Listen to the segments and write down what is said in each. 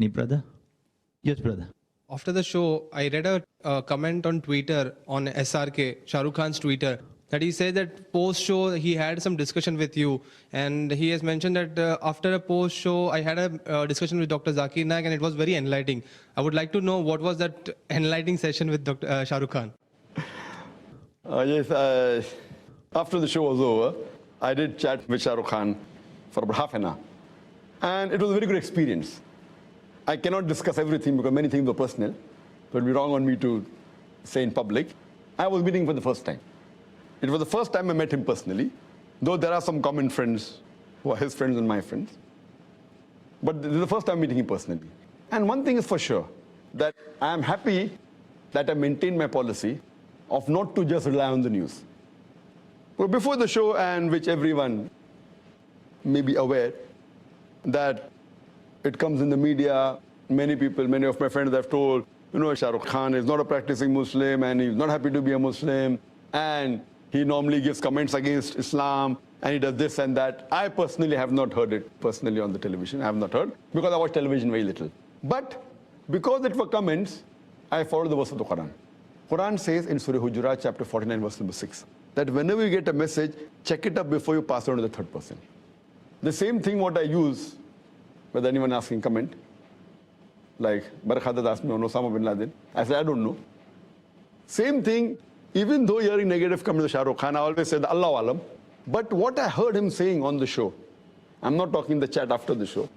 Any brother? Yes, brother. After the show, I read a comment on Twitter on SRK, ShahRukh Khan's Twitter, that he said that post-show he had some discussion with you, and he has mentioned that after a post-show I had a discussion with Dr. Zakir Naik and it was very enlightening. I would like to know what was that enlightening session with Dr. ShahRukh Khan. Yes, after the show was over, I did chat with ShahRukh Khan for about half an hour, and it was a very good experience. I cannot discuss everything because many things were personal. It would be wrong on me to say in public. I was meeting for the first time. It was the first time I met him personally, though there are some common friends who are his friends and my friends. But this is the first time meeting him personally. And one thing is for sure, that I am happy that I maintained my policy of not to just rely on the news. Well, before the show, and which everyone may be aware, that it comes in the media, many people, many of my friends have told, you know, ShahRukh Khan is not a practicing Muslim and he's not happy to be a Muslim, and he normally gives comments against Islam, and he does this and that. I personally have not heard it personally on the television. I have not heard, because I watch television very little. But because it were comments, I followed the verse of the Quran. Quran says in Surah Hujurat, chapter 49, verse number 6, that whenever you get a message, check it up before you pass it on to the third person. The same thing what I use, whether anyone asking comment, like Barakhadat asked me on Osama bin Laden, I said, I don't know. Same thing, even though hearing negative comments of ShahRukh Khan, I always said, Allah Alam. But what I heard him saying on the show, I'm not talking the chat after the show,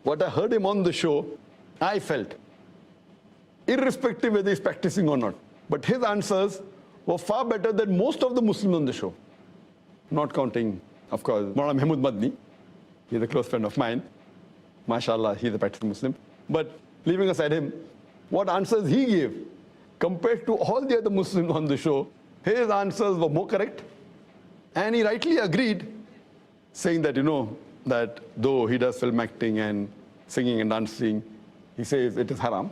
what I heard him on the show, I felt, irrespective whether he's practicing or not, but his answers were far better than most of the Muslims on the show. Not counting, of course, Maulana Mahmud Madni, he's a close friend of mine. MashaAllah, he's a practicing Muslim. But leaving aside him, what answers he gave, compared to all the other Muslims on the show, his answers were more correct. And he rightly agreed, saying that, you know, that though he does film acting and singing and dancing, he says it is haram.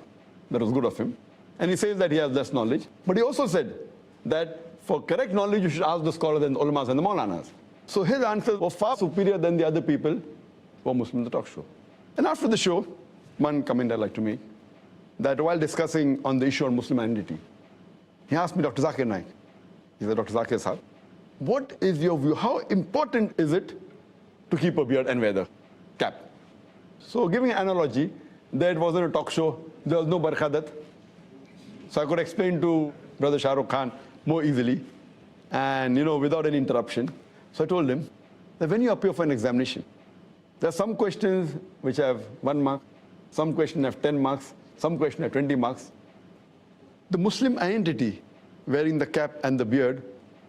That was good of him. And he says that he has less knowledge. But he also said that for correct knowledge, you should ask the scholars and the ulamas and the maulanas. So his answers were far superior than the other people who were Muslim in the talk show. And after the show, one comment I'd like to make, that while discussing on the issue of Muslim identity, he asked me, Dr. Zakir Naik, he said, Dr. Zakir Sahab, what is your view? How important is it to keep a beard and wear the cap? So giving an analogy, that it wasn't a talk show, there was no Barakhadat. So I could explain to Brother ShahRukh Khan more easily and, you know, without any interruption. So I told him that when you appear for an examination, there are some questions which have 1 mark, some questions have 10 marks, some questions have 20 marks. The Muslim identity, wearing the cap and the beard,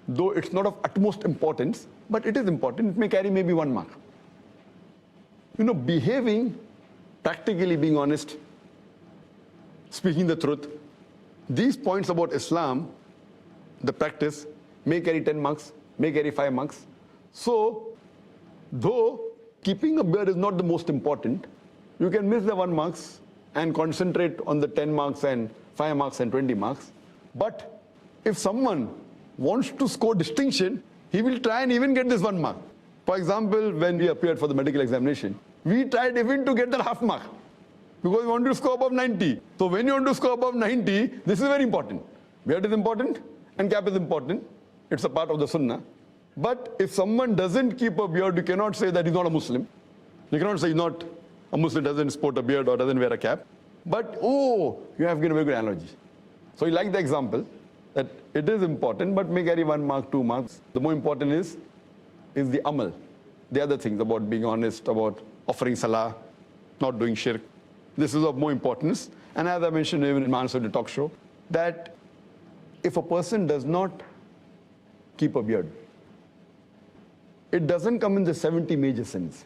though it's not of utmost importance, but it is important, it may carry maybe 1 mark. You know, behaving, practically being honest, speaking the truth, these points about Islam, the practice, may carry 10 marks, may carry 5 marks. So, though keeping a beard is not the most important, you can miss the 1 marks and concentrate on the 10 marks and 5 marks and 20 marks. But if someone wants to score distinction, he will try and even get this 1 mark. For example, when we appeared for the medical examination, we tried even to get that half mark because we wanted to score above 90. So when you want to score above 90, this is very important. Beard is important and cap is important. It's a part of the sunnah. But if someone doesn't keep a beard, you cannot say that he's not a Muslim. You cannot say he's not a Muslim, doesn't sport a beard or doesn't wear a cap. But, oh, you have given a very good analogy. So you like the example that it is important, but may carry 1 mark, 2 marks. The more important is the amal. The other things about being honest, about offering salah, not doing shirk. This is of more importance. And as I mentioned even in my answer to the talk show, that if a person does not keep a beard, it doesn't come in the 70 major sins.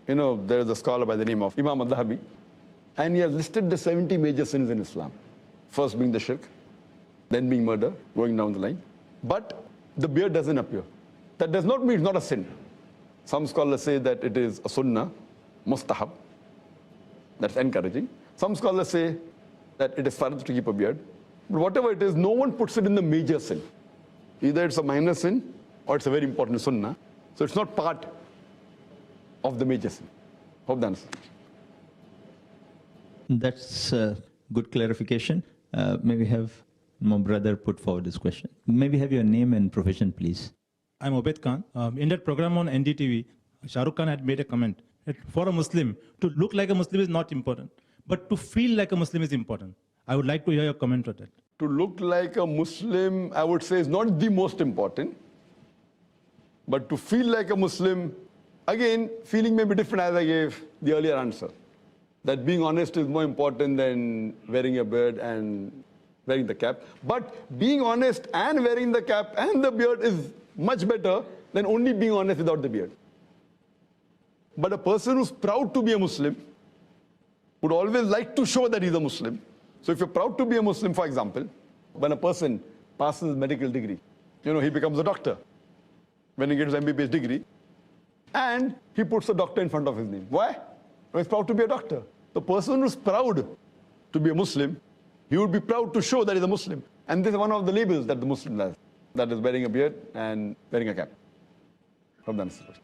You know, there is a scholar by the name of Imam al-Dhahabi, and he has listed the 70 major sins in Islam. First being the shirk, then being murder, going down the line. But the beard doesn't appear. That does not mean it's not a sin. Some scholars say that it is a sunnah, mustahab. That's encouraging. Some scholars say that it is fard to keep a beard. But whatever it is, no one puts it in the major sin. Either it's a minor sin or it's a very important sunnah. So it's not part of the major sin. Hope that answers. That's good clarification. Maybe have my brother put forward this question. Maybe have your name and profession, please. I'm Ahmed Khan. In that program on NDTV, ShahRukh Khan had made a comment that for a Muslim, to look like a Muslim is not important, but to feel like a Muslim is important. I would like to hear your comment on that. To look like a Muslim, I would say, is not the most important. But to feel like a Muslim, again, feeling may be different as I gave the earlier answer. That being honest is more important than wearing a beard and wearing the cap. But being honest and wearing the cap and the beard is much better than only being honest without the beard. But a person who's proud to be a Muslim would always like to show that he's a Muslim. So if you're proud to be a Muslim, for example, when a person passes medical degree, he becomes a doctor. When he gets his MBBS degree, and he puts a doctor in front of his name. Why? He's proud to be a doctor. The person who's proud to be a Muslim, he would be proud to show that he's a Muslim. And this is one of the labels that the Muslim has. That is wearing a beard and wearing a cap. Hope that answers the question.